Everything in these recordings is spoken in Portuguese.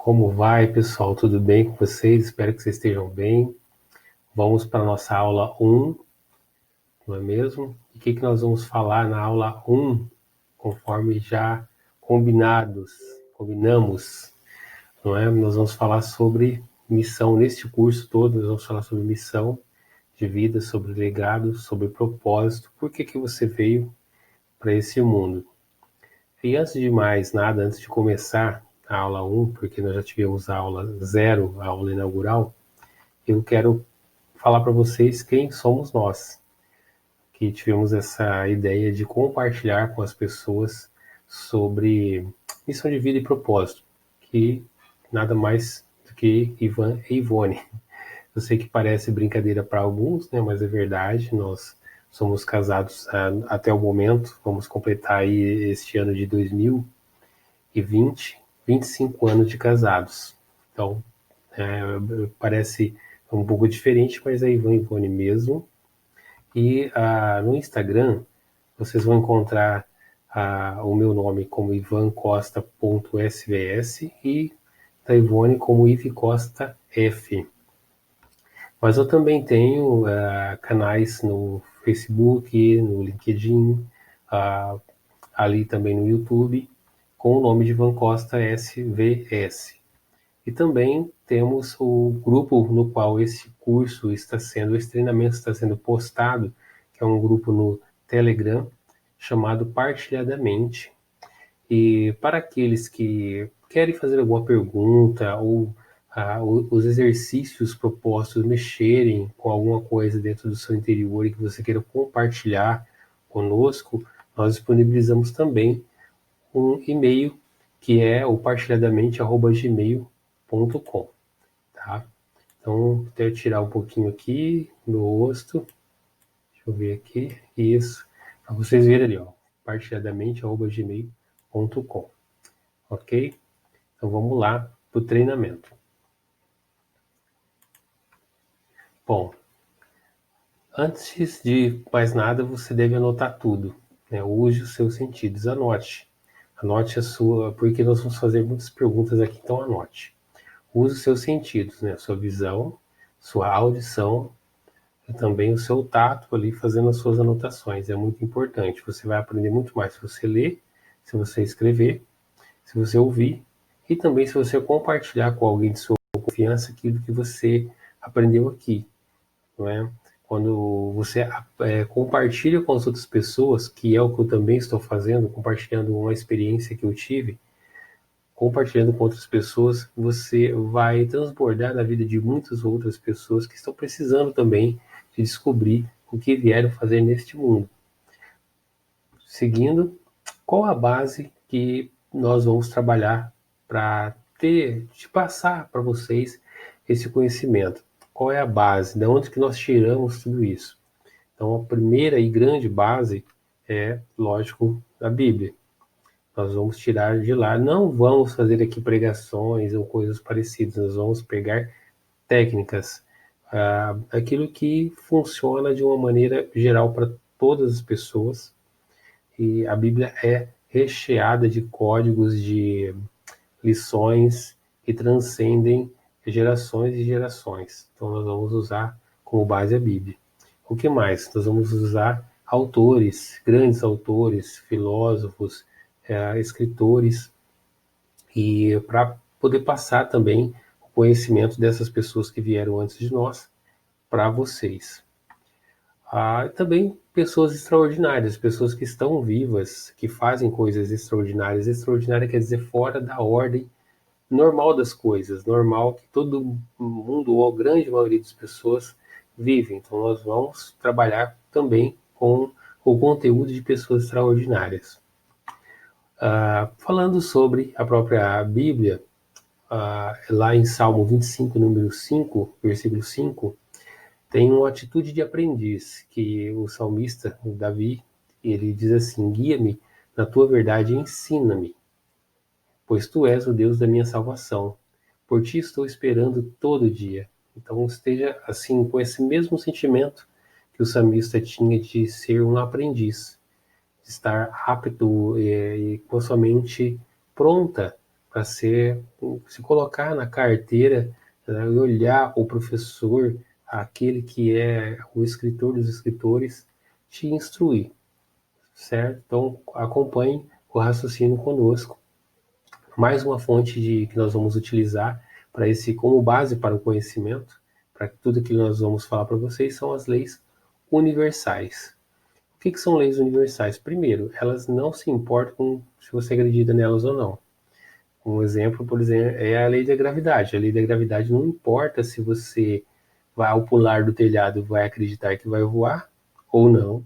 Como vai, pessoal? Tudo bem com vocês? Espero que vocês estejam bem. Vamos para a nossa aula 1, não é mesmo? E o que nós vamos falar na aula 1, conforme já combinamos, não é? Nós vamos falar sobre missão. Neste curso todo, nós vamos falar sobre missão de vida, sobre legado, sobre propósito. Por que você veio para esse mundo? E antes de mais nada, antes de começar a aula 1, porque nós já tivemos a aula 0, a aula inaugural, eu quero falar para vocês quem somos nós, que tivemos essa ideia de compartilhar com as pessoas sobre missão de vida e propósito, que nada mais do que Ivan e Ivone. Eu sei que parece brincadeira para alguns, né, mas é verdade, nós somos casados até o momento, vamos completar aí este ano de 2020, 25 anos de casados. Então, parece um pouco diferente, mas é Ivan e Ivone mesmo. E no Instagram, vocês vão encontrar o meu nome como ivancosta.svs e da Ivone como ivcosta.f. Mas eu também tenho canais no Facebook, no LinkedIn, ali também no YouTube, com o nome de Ivan Costa SVS. E também temos o grupo no qual esse curso está sendo, esse treinamento está sendo postado, que é um grupo no Telegram, chamado Partilhadamente. E para aqueles que querem fazer alguma pergunta ou os exercícios propostos mexerem com alguma coisa dentro do seu interior e que você queira compartilhar conosco, nós disponibilizamos também um e-mail que é o partilhadamente@gmail.com, tá? Então, vou até tirar um pouquinho aqui do rosto. Deixa eu ver aqui. Isso. Para vocês verem ali, ó. partilhadamente@gmail.com. Ok? Então, vamos lá para o treinamento. Bom, antes de mais nada, você deve anotar tudo, né? Use os seus sentidos. Anote. Anote a sua, porque nós vamos fazer muitas perguntas aqui, então anote. Use os seus sentidos, né? Sua visão, sua audição e também o seu tato ali fazendo as suas anotações. É muito importante. Você vai aprender muito mais se você ler, se você escrever, se você ouvir e também se você compartilhar com alguém de sua confiança aquilo que você aprendeu aqui, não é? Quando você compartilha com as outras pessoas, que é o que eu também estou fazendo, compartilhando uma experiência que eu tive, compartilhando com outras pessoas, você vai transbordar na vida de muitas outras pessoas que estão precisando também de descobrir o que vieram fazer neste mundo. Seguindo, qual a base que nós vamos trabalhar para de passar para vocês esse conhecimento? Qual é a base? De onde que nós tiramos tudo isso? Então, a primeira e grande base é, lógico, a Bíblia. Nós vamos tirar de lá. Não vamos fazer aqui pregações ou coisas parecidas. Nós vamos pegar técnicas, aquilo que funciona de uma maneira geral para todas as pessoas. E a Bíblia é recheada de códigos, de lições que transcendem gerações e gerações. Então nós vamos usar como base a Bíblia. O que mais? Nós vamos usar autores, grandes autores, filósofos, escritores, e para poder passar também o conhecimento dessas pessoas que vieram antes de nós para vocês. Também pessoas extraordinárias, pessoas que estão vivas, que fazem coisas extraordinárias. Extraordinária quer dizer fora da ordem normal das coisas, normal que todo mundo, ou a grande maioria das pessoas, vivem. Então nós vamos trabalhar também com o conteúdo de pessoas extraordinárias. Falando sobre a própria Bíblia, lá em Salmo 25, número 5, versículo 5, tem uma atitude de aprendiz, que o salmista, o Davi, ele diz assim: guia-me na tua verdade e ensina-me, pois tu és o Deus da minha salvação. Por ti estou esperando todo dia. Então esteja assim, com esse mesmo sentimento que o salmista tinha de ser um aprendiz, de estar apto e com a sua mente pronta para se colocar na carteira, né, e olhar o professor, aquele que é o escritor dos escritores, te instruir, certo? Então acompanhe o raciocínio conosco. Mais uma fonte que nós vamos utilizar para esse como base para o conhecimento, para tudo que nós vamos falar para vocês, são as leis universais. O que são leis universais? Primeiro, elas não se importam com se você acredita nelas ou não. Um exemplo, por exemplo, é a lei da gravidade. A lei da gravidade não importa se você vai ao pular do telhado vai acreditar que vai voar ou não.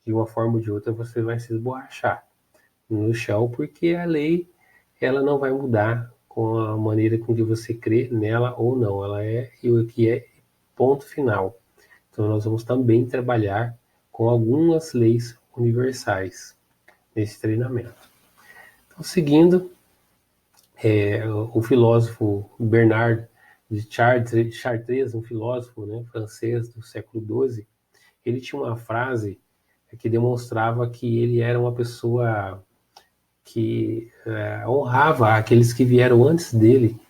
De uma forma ou de outra você vai se esborrachar no chão, porque a lei ela não vai mudar com a maneira com que você crê nela ou não. Ela é e o que é ponto final. Então nós vamos também trabalhar com algumas leis universais nesse treinamento. Então, seguindo, o filósofo Bernard de Chartres, um filósofo, né, francês do século XII, ele tinha uma frase que demonstrava que ele era uma pessoa que honrava aqueles que vieram antes dele,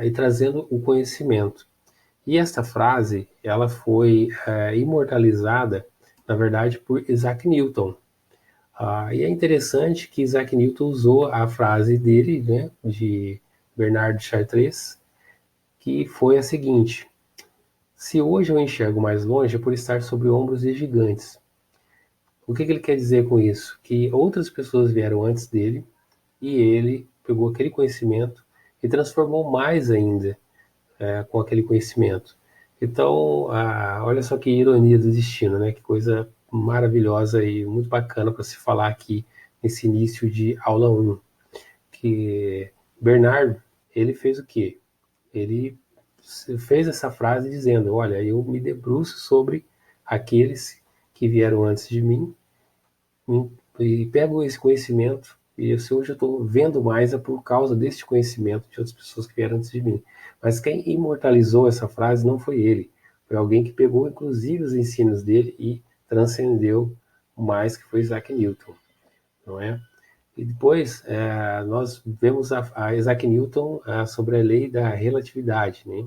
e trazendo o conhecimento. E esta frase ela foi imortalizada, na verdade, por Isaac Newton. E é interessante que Isaac Newton usou a frase dele, né, de Bernard Chartres, que foi a seguinte: se hoje eu enxergo mais longe é por estar sobre ombros de gigantes. O que ele quer dizer com isso? Que outras pessoas vieram antes dele e ele pegou aquele conhecimento e transformou mais ainda com aquele conhecimento. Então, olha só que ironia do destino, né? Que coisa maravilhosa e muito bacana para se falar aqui nesse início de aula 1. Que Bernardo, ele fez o quê? Ele fez essa frase dizendo: olha, eu me debruço sobre aqueles que vieram antes de mim e pego esse conhecimento e hoje eu estou vendo mais é por causa desse conhecimento de outras pessoas que vieram antes de mim. Mas quem imortalizou essa frase não foi ele, foi alguém que pegou inclusive os ensinos dele e transcendeu mais, que foi Isaac Newton, não é? E depois nós vemos a Isaac Newton sobre a lei da relatividade, né?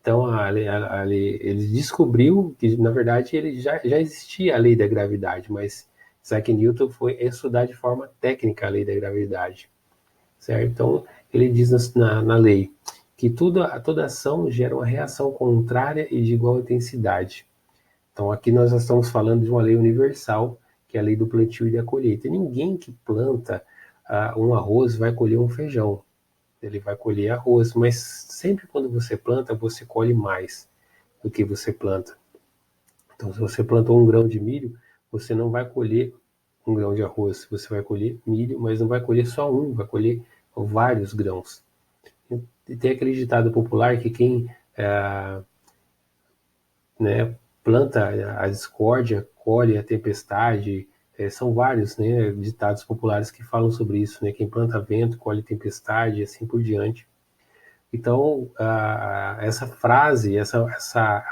Então ele descobriu que na verdade ele já existia a lei da gravidade, mas Isaac Newton foi estudar de forma técnica a lei da gravidade, certo? Então ele diz na lei que toda ação gera uma reação contrária e de igual intensidade. Então aqui nós estamos falando de uma lei universal, que é a lei do plantio e da colheita. Ninguém que planta um arroz vai colher um feijão. Ele vai colher arroz, mas sempre quando você planta, você colhe mais do que você planta. Então, se você plantou um grão de milho, você não vai colher um grão de arroz, você vai colher milho, mas não vai colher só um, vai colher vários grãos. E tem aquele ditado popular que quem planta a discórdia, colhe a tempestade. São vários, né, ditados populares que falam sobre isso, né? Quem planta vento, colhe tempestade, e assim por diante. Então, essa frase,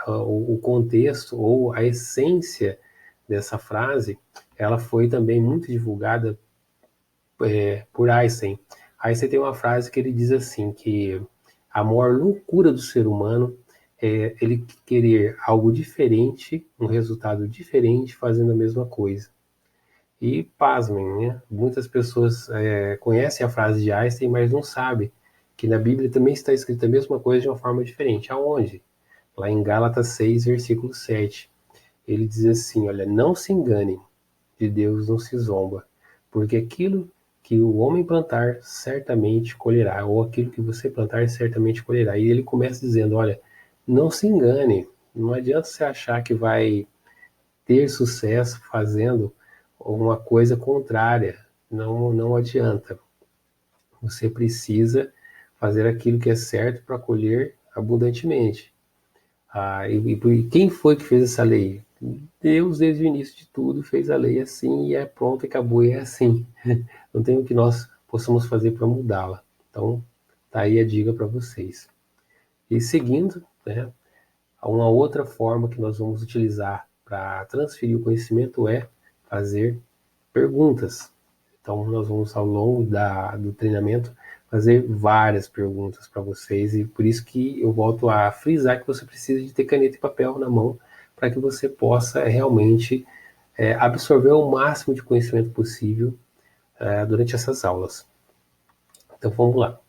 o contexto ou a essência dessa frase, ela foi também muito divulgada por Einstein. Einstein tem uma frase que ele diz assim, que a maior loucura do ser humano é ele querer algo diferente, um resultado diferente, fazendo a mesma coisa. E pasmem, né? Muitas pessoas conhecem a frase de Einstein, mas não sabem que na Bíblia também está escrita a mesma coisa de uma forma diferente. Aonde? Lá em Gálatas 6, versículo 7. Ele diz assim, olha, não se enganem, de Deus não se zomba, porque aquilo que o homem plantar, certamente colherá, ou aquilo que você plantar, certamente colherá. E ele começa dizendo, olha, não se engane, não adianta você achar que vai ter sucesso fazendo uma coisa contrária, não adianta. Você precisa fazer aquilo que é certo para colher abundantemente. E quem foi que fez essa lei? Deus, desde o início de tudo, fez a lei assim e é pronto, acabou e é assim. Não tem o que nós possamos fazer para mudá-la. Então, tá aí a dica para vocês. E seguindo, né, uma outra forma que nós vamos utilizar para transferir o conhecimento é fazer perguntas. Então, nós vamos, ao longo do treinamento, fazer várias perguntas para vocês, e por isso que eu volto a frisar que você precisa de ter caneta e papel na mão para que você possa realmente absorver o máximo de conhecimento possível durante essas aulas. Então vamos lá.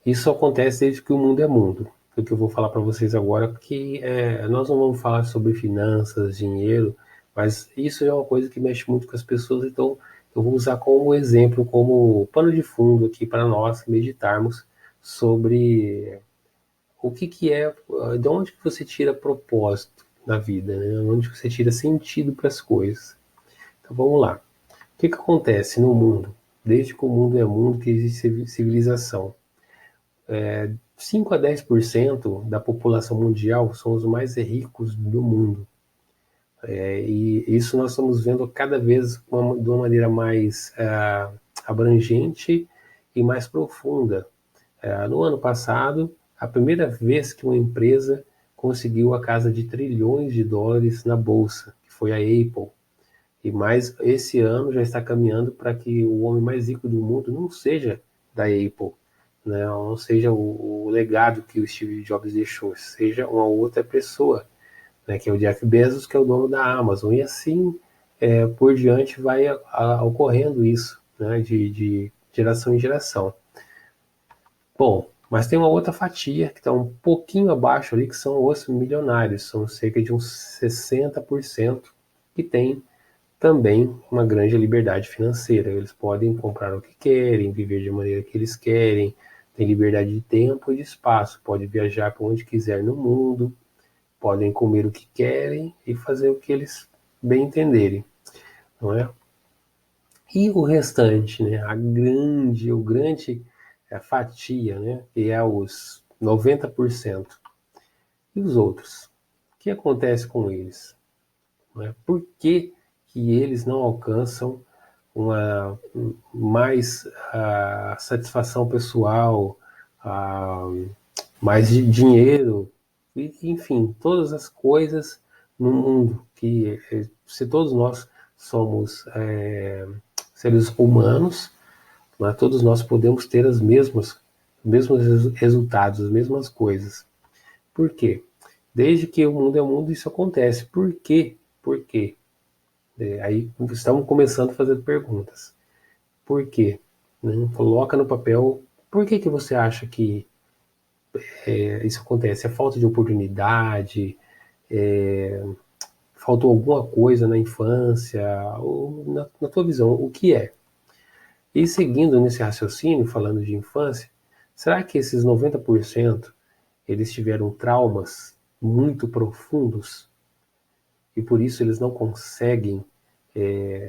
Isso acontece desde que o mundo é mundo. O que eu vou falar para vocês agora que nós não vamos falar sobre finanças, dinheiro, mas isso é uma coisa que mexe muito com as pessoas, então eu vou usar como exemplo, como pano de fundo aqui para nós meditarmos sobre o que é, de onde que você tira propósito na vida, né? Onde você tira sentido para as coisas. Então vamos lá. O que acontece no mundo? Desde que o mundo é mundo que existe civilização. 5 a 10% da população mundial são os mais ricos do mundo. E isso nós estamos vendo cada vez de uma maneira mais abrangente e mais profunda. No ano passado, a primeira vez que uma empresa conseguiu a casa de trilhões de dólares na bolsa, que foi a Apple. E mais esse ano já está caminhando para que o homem mais rico do mundo não seja da Apple, né? Não seja o legado que o Steve Jobs deixou, seja uma outra pessoa, né? Que é o Jeff Bezos, que é o dono da Amazon. E assim por diante vai ocorrendo isso, né? De geração em geração. Bom, mas tem uma outra fatia que está um pouquinho abaixo ali, que são os milionários, são cerca de uns 60% que tem também uma grande liberdade financeira. Eles podem comprar o que querem, viver de maneira que eles querem, têm liberdade de tempo e de espaço, podem viajar para onde quiser no mundo, podem comer o que querem e fazer o que eles bem entenderem, não é? E o restante, né? O grande fatia, né? Que é os 90%. E os outros? O que acontece com eles? Né? Por que que eles não alcançam uma mais satisfação pessoal, mais de dinheiro, enfim, todas as coisas no mundo que se todos nós somos seres humanos, né, todos nós podemos ter os mesmos resultados, as mesmas coisas. Por quê? Desde que o mundo é mundo, isso acontece. Por quê? Por quê? Aí estamos começando a fazer perguntas. Por quê? Né? Coloca no papel por que você acha que isso acontece? É falta de oportunidade? É, faltou alguma coisa na infância? Ou na tua visão, o que é? E seguindo nesse raciocínio, falando de infância, será que esses 90% eles tiveram traumas muito profundos e por isso eles não conseguem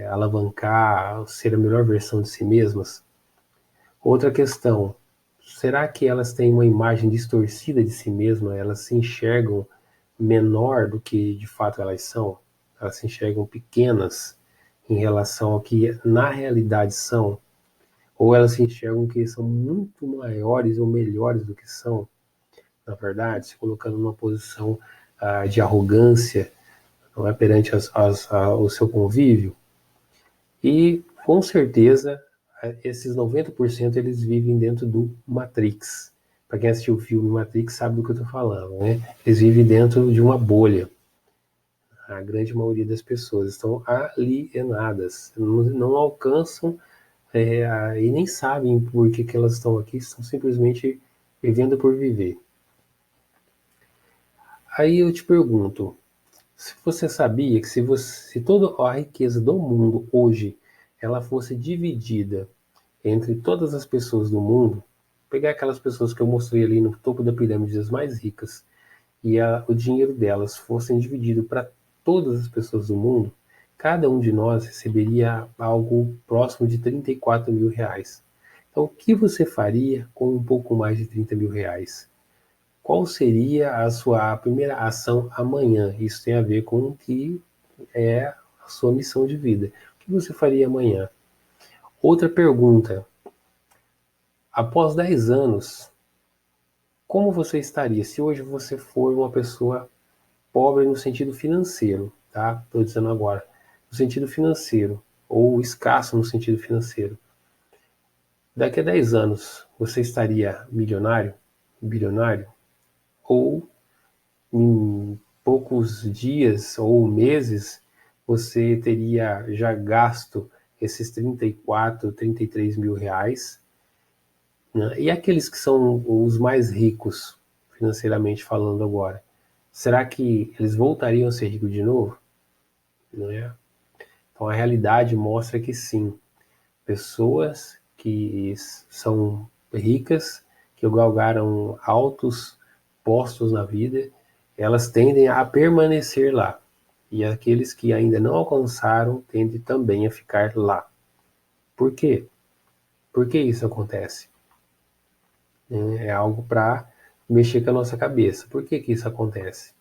alavancar, ser a melhor versão de si mesmas? Outra questão, será que elas têm uma imagem distorcida de si mesmas? Elas se enxergam menor do que de fato elas são? Elas se enxergam pequenas em relação ao que na realidade são? Ou elas se enxergam que são muito maiores ou melhores do que são, na verdade, se colocando numa posição de arrogância, não é, perante o seu convívio? E, com certeza, esses 90% eles vivem dentro do Matrix. Para quem assistiu o filme Matrix sabe do que eu estou falando, né? Eles vivem dentro de uma bolha. A grande maioria das pessoas estão alienadas, não alcançam e nem sabem por que elas estão aqui, estão simplesmente vivendo por viver. Aí eu te pergunto, se você sabia que se toda a riqueza do mundo hoje ela fosse dividida entre todas as pessoas do mundo, pegar aquelas pessoas que eu mostrei ali no topo da pirâmide, as mais ricas, e o dinheiro delas fossem dividido para todas as pessoas do mundo, cada um de nós receberia algo próximo de 34 mil reais. Então, o que você faria com um pouco mais de 30 mil reais? Qual seria a sua primeira ação amanhã? Isso tem a ver com o que é a sua missão de vida. O que você faria amanhã? Outra pergunta. Após 10 anos, como você estaria se hoje você for uma pessoa pobre no sentido financeiro, tá? Estou dizendo agora, no sentido financeiro, ou escasso no sentido financeiro. Daqui a 10 anos, você estaria milionário, bilionário, ou em poucos dias ou meses você teria já gasto esses 34, 33 mil reais, né? E aqueles que são os mais ricos, financeiramente falando agora, será que eles voltariam a ser ricos de novo? Não é? Então a realidade mostra que sim, pessoas que são ricas, que galgaram altos postos na vida, elas tendem a permanecer lá. E aqueles que ainda não alcançaram tendem também a ficar lá. Por quê? Por que isso acontece? É algo para mexer com a nossa cabeça. Por que isso acontece?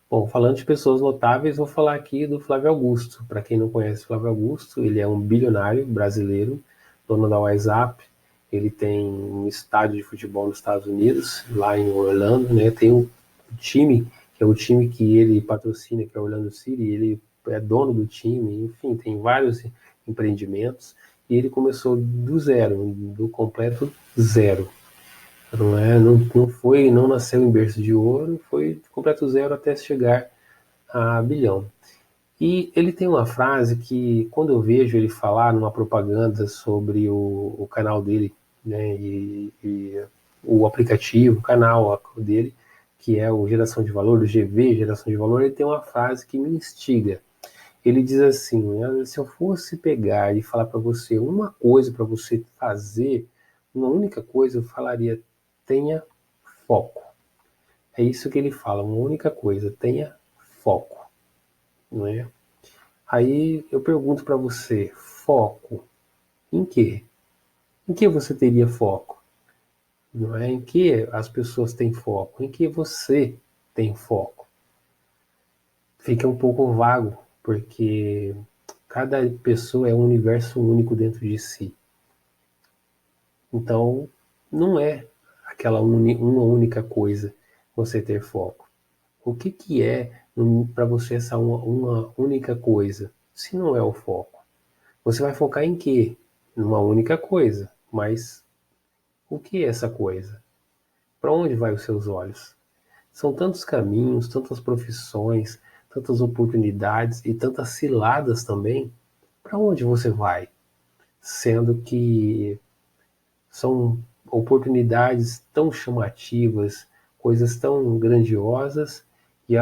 Bom, falando de pessoas notáveis, vou falar aqui do Flávio Augusto. Para quem não conhece o Flávio Augusto, ele é um bilionário brasileiro, dono da WhatsApp. Ele tem um estádio de futebol nos Estados Unidos, lá em Orlando, né? Tem um time, que é o time que ele patrocina, que é o Orlando City. Ele é dono do time, enfim, tem vários empreendimentos. E ele começou do zero, do completo zero. Não nasceu em berço de ouro, foi de completo zero até chegar a bilhão. E ele tem uma frase que, quando eu vejo ele falar numa propaganda sobre o canal dele, né, e o aplicativo, o canal dele, que é o Geração de Valor, do GV, Geração de Valor, ele tem uma frase que me instiga. Ele diz assim: se eu fosse pegar e falar para você uma coisa para você fazer, uma única coisa, eu falaria: tenha foco. É isso que ele fala, uma única coisa: tenha foco, não é? Aí eu pergunto para você: foco em quê? Em que você teria foco? Não é? Em que as pessoas têm foco? Em que você tem foco? Fica um pouco vago, porque cada pessoa é um universo único dentro de si. Então, não é uma única coisa você ter foco. O que é para você essa uma única coisa, se não é o foco? Você vai focar em quê? Numa única coisa, mas o que é essa coisa? Para onde vai os seus olhos? São tantos caminhos, tantas profissões, tantas oportunidades e tantas ciladas também. Para onde você vai? Sendo que são oportunidades tão chamativas, coisas tão grandiosas, e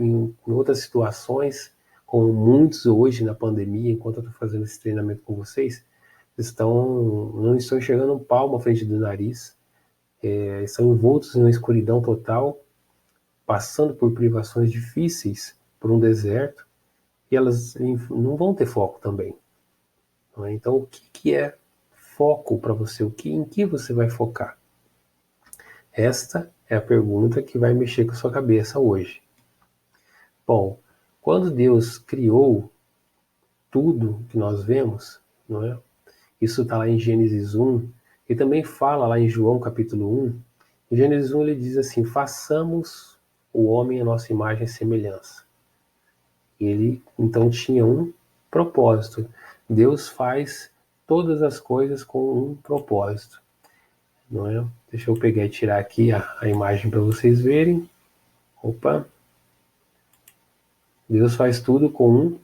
em outras situações, como muitos hoje na pandemia, enquanto eu estou fazendo esse treinamento com vocês, não estão enxergando um palmo à frente do nariz, estão envoltos em uma escuridão total, passando por privações difíceis, por um deserto, e elas não vão ter foco também. Não é? Então, o que é foco para você? Em que você vai focar? Esta é a pergunta que vai mexer com a sua cabeça hoje. Bom, quando Deus criou tudo que nós vemos, não é? Isso está lá em Gênesis 1, e também fala lá em João capítulo 1. Em Gênesis 1 ele diz assim: façamos o homem a nossa imagem e semelhança. Ele então tinha um propósito. Deus faz todas as coisas com um propósito. Não é? Deixa eu pegar e tirar aqui a imagem para vocês verem. Opa! Deus faz tudo com um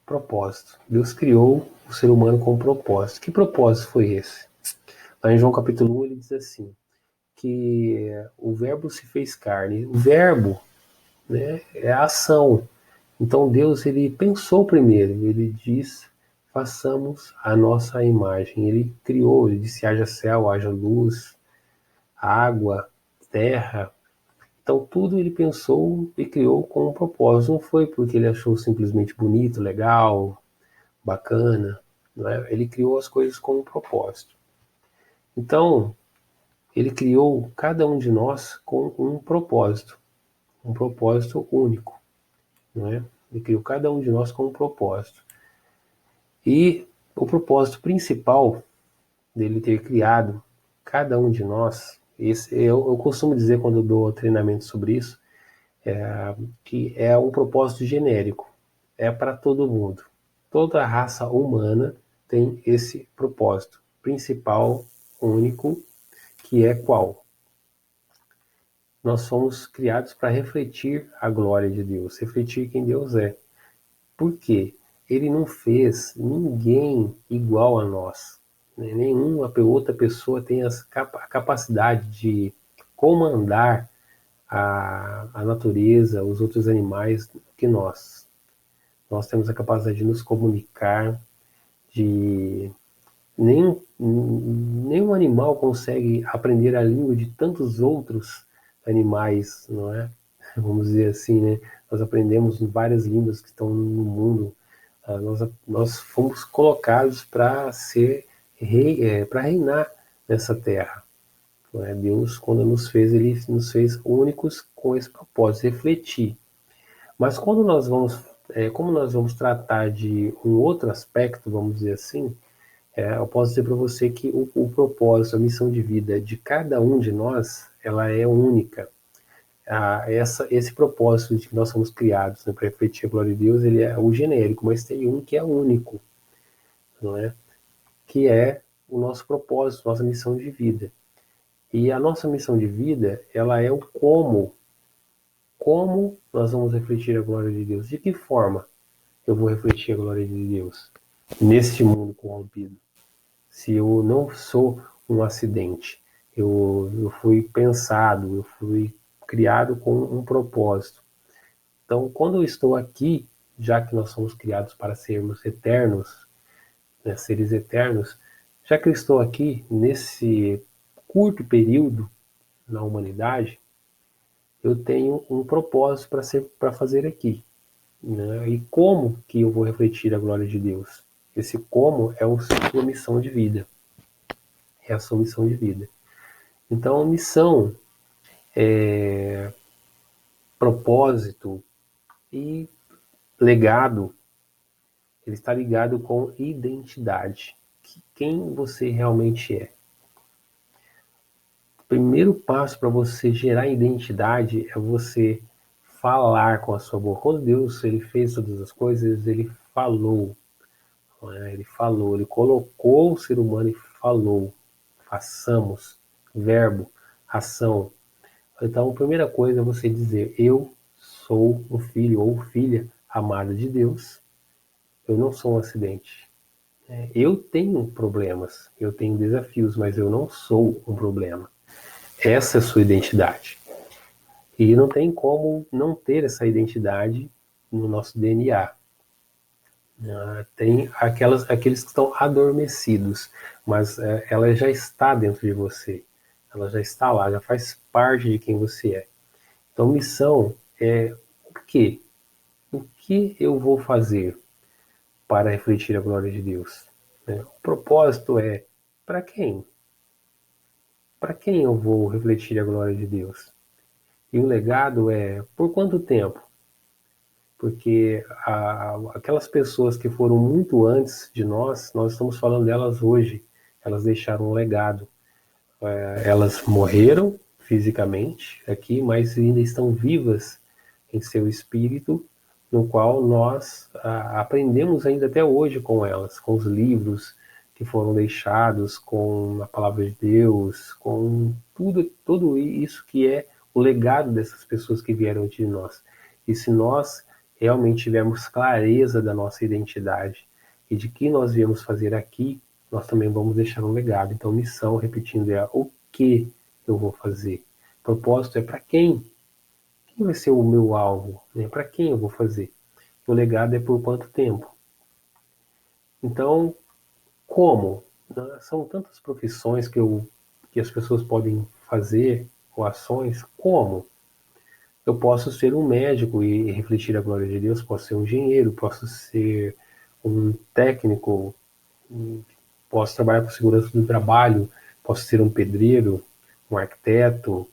propósito. Deus criou o ser humano com um propósito. Que propósito foi esse? Lá em João capítulo 1 ele diz assim, que o verbo se fez carne. O verbo, né, é a ação. Então Deus ele pensou primeiro, ele diz: façamos a nossa imagem. Ele criou, ele disse: haja céu, haja luz, água, terra. Então tudo ele pensou e criou com um propósito. Não foi porque ele achou simplesmente bonito, legal, bacana. Não é? Ele criou as coisas com um propósito. Então ele criou cada um de nós com um propósito único. Não é? Ele criou cada um de nós com um propósito. E o propósito principal dele ter criado cada um de nós, eu costumo dizer quando eu dou treinamento sobre isso, que é um propósito genérico, é para todo mundo. Toda a raça humana tem esse propósito principal único, que é qual? Nós somos criados para refletir a glória de Deus, refletir quem Deus é. Por quê? Ele não fez ninguém igual a nós. Né? Nenhuma outra pessoa tem a capacidade de comandar a natureza, os outros animais que nós. Nós temos a capacidade de nos comunicar, de nenhum animal consegue aprender a língua de tantos outros animais, não é? Vamos dizer assim, né? Nós aprendemos várias línguas que estão no mundo. Nós fomos colocados para para reinar nessa terra. Não é? Deus, quando nos fez, ele nos fez únicos com esse propósito, refletir. Mas quando como nós vamos tratar de um outro aspecto, vamos dizer assim, eu posso dizer para você que o propósito, a missão de vida de cada um de nós, ela é única. Esse propósito de que nós somos criados, né, para refletir a glória de Deus, ele é o genérico, mas tem um que é único, não é? Que é o nosso propósito, nossa missão de vida. E a nossa missão de vida, ela é o como. Como nós vamos refletir a glória de Deus? De que forma eu vou refletir a glória de Deus neste mundo corrompido? Se eu não sou um acidente, eu fui pensado, eu fui criado com um propósito. Então, quando eu estou aqui, já que nós somos criados para sermos eternos, né, seres eternos, já que eu estou aqui nesse curto período na humanidade, eu tenho um propósito para fazer aqui. Né? E como que eu vou refletir a glória de Deus? Esse como é a sua missão de vida. É a sua missão de vida. Então, missão, propósito e legado, ele está ligado com identidade. Quem você realmente é. O primeiro passo para você gerar identidade é você falar com a sua boca. Quando Deus ele fez todas as coisas, ele falou. Ele falou, ele colocou o ser humano e falou. Façamos. Verbo, ação. Então, a primeira coisa é você dizer: eu sou um filho ou filha amada de Deus. Eu não sou um acidente. Eu tenho problemas, eu tenho desafios, mas eu não sou um problema. Essa é a sua identidade. E não tem como não ter essa identidade no nosso DNA. Tem aqueles que estão adormecidos, mas ela já está dentro de você. Ela já está lá, já faz parte de quem você é. Então, missão é o quê? O que eu vou fazer para refletir a glória de Deus? O propósito é para quem? Para quem eu vou refletir a glória de Deus? E o legado é por quanto tempo? Porque aquelas pessoas que foram muito antes de nós estamos falando delas hoje. Elas deixaram um legado. Elas morreram fisicamente aqui, mas ainda estão vivas em seu espírito, no qual nós aprendemos ainda até hoje com elas, com os livros que foram deixados, com a palavra de Deus, com tudo isso que é o legado dessas pessoas que vieram antes de nós. E se nós realmente tivermos clareza da nossa identidade e de que nós viemos fazer aqui, nós também vamos deixar um legado. Então, missão, repetindo, é o que eu vou fazer. Propósito é para quem? Quem vai ser o meu alvo? Né? Para quem eu vou fazer? O legado é por quanto tempo? Então, como? São tantas profissões que as pessoas podem fazer, ou ações. Como? Eu posso ser um médico e refletir a glória de Deus, posso ser um engenheiro, posso ser um técnico, posso trabalhar com segurança do trabalho, posso ser um pedreiro, um arquiteto,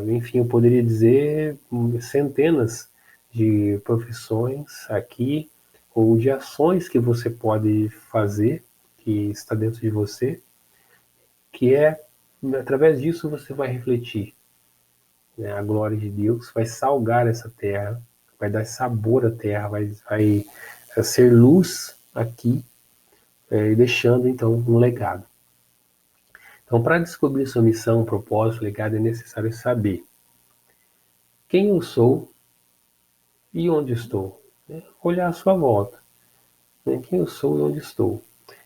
enfim, eu poderia dizer centenas de profissões aqui, ou de ações que você pode fazer, que está dentro de você, que através disso você vai refletir, né, a glória de Deus, vai salgar essa terra, vai dar sabor à terra, vai ser luz aqui, e deixando então um legado. Então, para descobrir sua missão, propósito, legado, é necessário saber quem eu sou e onde estou. Né? Olhar à sua volta. Né? Quem eu sou e onde estou.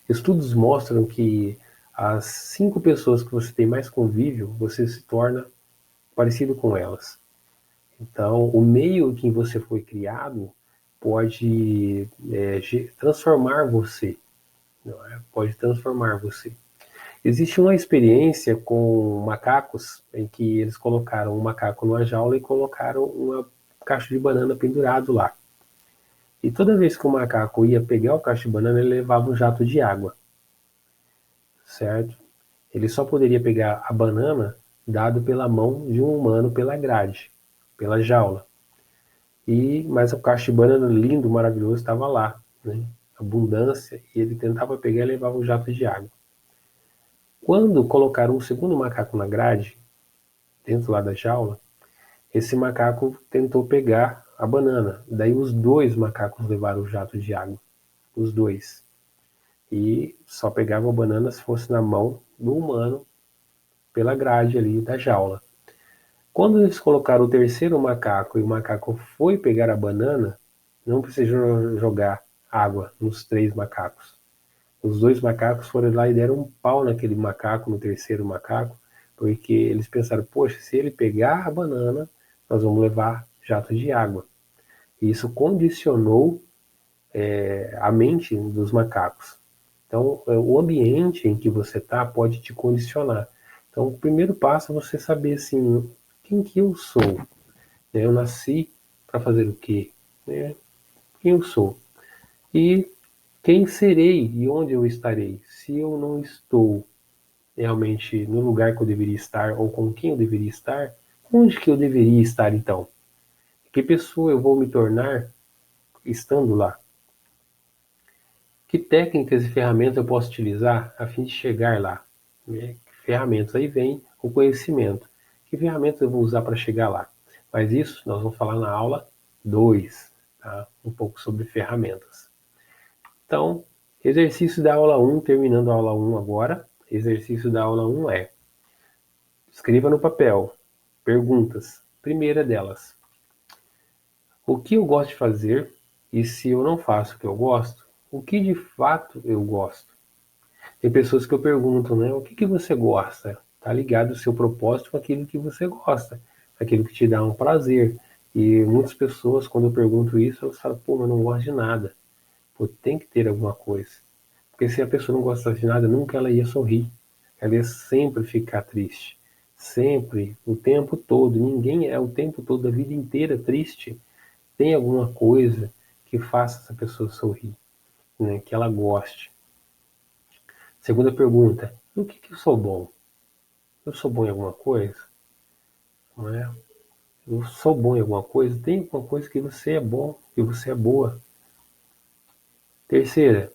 Estudos mostram que as 5 pessoas que você tem mais convívio, você se torna parecido com elas. Então, o meio em que você foi criado pode transformar você. Não é? Pode transformar você. Existe uma experiência com macacos em que eles colocaram um macaco numa jaula e colocaram uma caixa de banana pendurado lá. E toda vez que o macaco ia pegar o caixa de banana, ele levava um jato de água, certo? Ele só poderia pegar a banana dado pela mão de um humano pela grade, pela jaula. Mas o caixa de banana lindo, maravilhoso, estava lá, né? Abundância, e ele tentava pegar e levava um jato de água. Quando colocaram um segundo macaco na grade, dentro lá da jaula, esse macaco tentou pegar a banana. Daí os 2 macacos levaram o jato de água. Os 2. E só pegavam a banana se fosse na mão do humano pela grade ali da jaula. Quando eles colocaram o terceiro macaco e o macaco foi pegar a banana, não precisou jogar água nos 3 macacos. Os 2 macacos foram lá e deram um pau naquele macaco, no terceiro macaco, porque eles pensaram, poxa, se ele pegar a banana, nós vamos levar jato de água. E isso condicionou a mente dos macacos. Então, o ambiente em que você está pode te condicionar. Então, o primeiro passo é você saber assim, quem que eu sou. Eu nasci para fazer o quê? Quem eu sou. E quem serei e onde eu estarei. Se eu não estou realmente no lugar que eu deveria estar ou com quem eu deveria estar, onde que eu deveria estar então? Que pessoa eu vou me tornar estando lá? Que técnicas e ferramentas eu posso utilizar a fim de chegar lá? Né? Ferramentas, aí vem o conhecimento. Que ferramentas eu vou usar para chegar lá? Mas isso nós vamos falar na aula 2, tá? Um pouco sobre ferramentas. Então, exercício da aula 1, terminando a aula 1 agora. Exercício da aula 1 é: escreva no papel perguntas. Primeira delas: o que eu gosto de fazer e se eu não faço o que eu gosto, o que de fato eu gosto? Tem pessoas que eu pergunto, né? O que você gosta? Tá ligado o seu propósito com aquilo que você gosta, aquilo que te dá um prazer. E muitas pessoas, quando eu pergunto isso, elas falam, pô, mas eu não gosto de nada. Pô, tem que ter alguma coisa. Porque se a pessoa não gostasse de nada, nunca ela ia sorrir. Ela ia sempre ficar triste. Sempre, o tempo todo. Ninguém é o tempo todo, a vida inteira triste. Tem alguma coisa que faça essa pessoa sorrir, né? Que ela goste. Segunda pergunta: no que eu sou bom? Eu sou bom em alguma coisa? Não é? Eu sou bom em alguma coisa? Tem alguma coisa que você é bom, que você é boa? Terceira: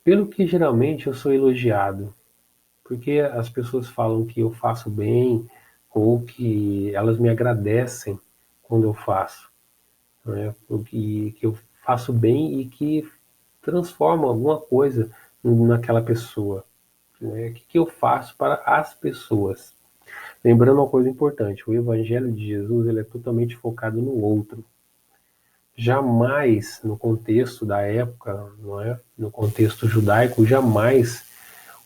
pelo que geralmente eu sou elogiado, porque as pessoas falam que eu faço bem ou que elas me agradecem quando eu faço, né? Que eu faço bem e que transforma alguma coisa naquela pessoa. Né? O que eu faço para as pessoas? Lembrando uma coisa importante: o Evangelho de Jesus ele é totalmente focado no outro. Jamais, no contexto da época, não é? No contexto judaico, jamais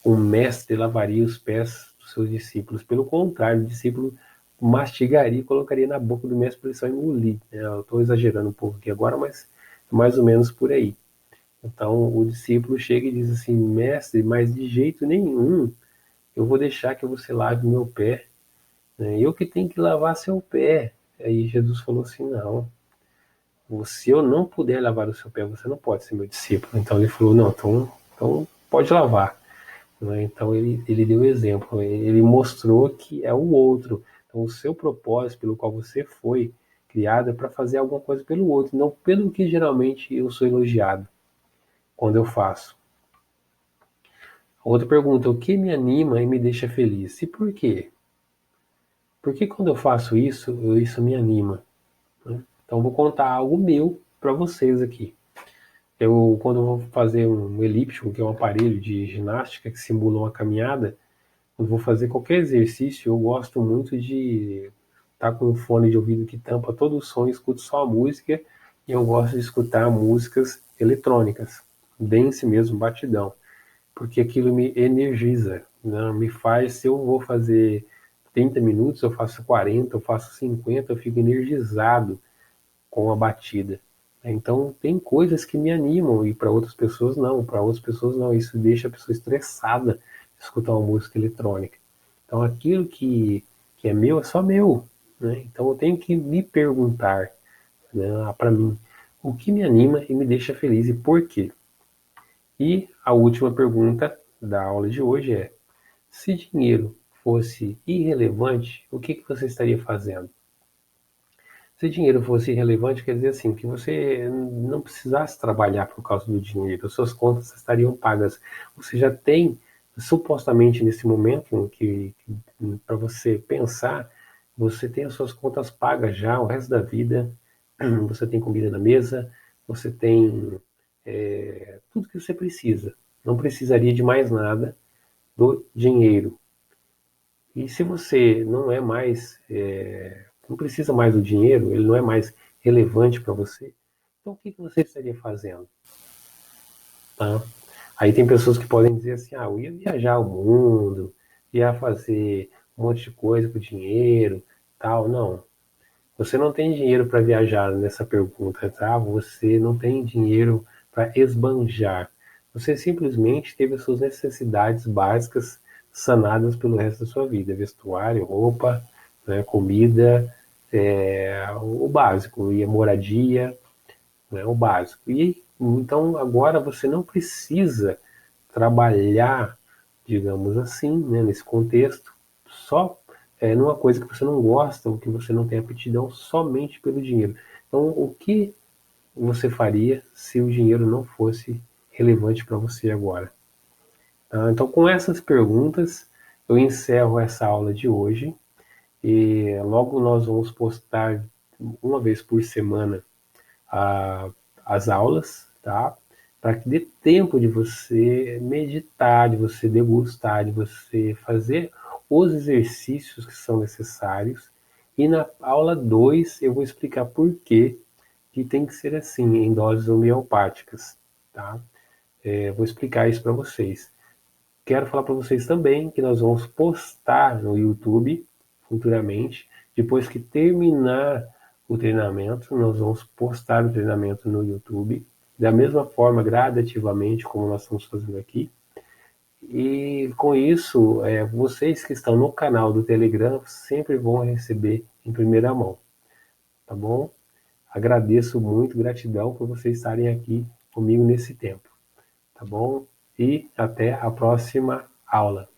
um mestre lavaria os pés dos seus discípulos. Pelo contrário, o discípulo mastigaria e colocaria na boca do mestre para ele só engolir. Né? Eu estou exagerando um pouco aqui agora, mas é mais ou menos por aí. Então o discípulo chega e diz assim: mestre, mas de jeito nenhum eu vou deixar que você lave meu pé. Né? Eu que tenho que lavar seu pé. Aí Jesus falou assim: não, se eu não puder lavar o seu pé, você não pode ser meu discípulo. Então ele falou: não, então pode lavar. Né? Então ele deu exemplo, ele mostrou que é o outro. Então o seu propósito pelo qual você foi criado é para fazer alguma coisa pelo outro, não pelo que geralmente eu sou elogiado quando eu faço. Outra pergunta: o que me anima e me deixa feliz? E por quê? Porque quando eu faço isso, isso me anima. Né? Então vou contar algo meu para vocês aqui. Quando eu vou fazer um elíptico, que é um aparelho de ginástica que simula uma caminhada, eu vou fazer qualquer exercício, eu gosto muito de estar com um fone de ouvido que tampa todo o som, escuto só a música, e eu gosto de escutar músicas eletrônicas, dance mesmo, batidão, porque aquilo me energiza, né? Me faz, se eu vou fazer 30 minutos, eu faço 40, eu faço 50, eu fico energizado com a batida. Então tem coisas que me animam e para outras pessoas não, para outras pessoas não. Isso deixa a pessoa estressada de escutar uma música eletrônica. Então aquilo que é meu é só meu, né? Então eu tenho que me perguntar, né, para mim, o que me anima e me deixa feliz e por quê? E a última pergunta da aula de hoje é: se dinheiro fosse irrelevante, o que você estaria fazendo? Se dinheiro fosse irrelevante, quer dizer assim, que você não precisasse trabalhar por causa do dinheiro, as suas contas estariam pagas. Você já tem, supostamente nesse momento, que para você pensar, você tem as suas contas pagas já o resto da vida, você tem comida na mesa, você tem tudo que você precisa. Não precisaria de mais nada do dinheiro. E se você não é mais, não precisa mais do dinheiro, ele não é mais relevante para você, então o que você estaria fazendo? Tá? Aí tem pessoas que podem dizer assim, ah, eu ia viajar o mundo, ia fazer um monte de coisa com dinheiro, tal. Não, você não tem dinheiro para viajar nessa pergunta, tá? Você não tem dinheiro para esbanjar. Você simplesmente teve as suas necessidades básicas sanadas pelo resto da sua vida: vestuário, roupa, né, comida, o básico, e a moradia, né, o básico. E então agora você não precisa trabalhar, digamos assim, né, nesse contexto, só numa coisa que você não gosta ou que você não tem aptidão somente pelo dinheiro. Então, o que você faria se o dinheiro não fosse relevante para você agora? Tá? Então, com essas perguntas, eu encerro essa aula de hoje e logo nós vamos postar uma vez por semana a, as aulas, tá? Para que dê tempo de você meditar, de você degustar, de você fazer os exercícios que são necessários. E na aula 2 eu vou explicar por que tem que ser assim, em doses homeopáticas, tá? Vou explicar isso para vocês. Quero falar para vocês também que nós vamos postar no YouTube futuramente. Depois que terminar o treinamento, nós vamos postar o treinamento no YouTube, da mesma forma, gradativamente, como nós estamos fazendo aqui. E com isso, vocês que estão no canal do Telegram sempre vão receber em primeira mão, tá bom? Agradeço muito, gratidão por vocês estarem aqui comigo nesse tempo, tá bom? E até a próxima aula.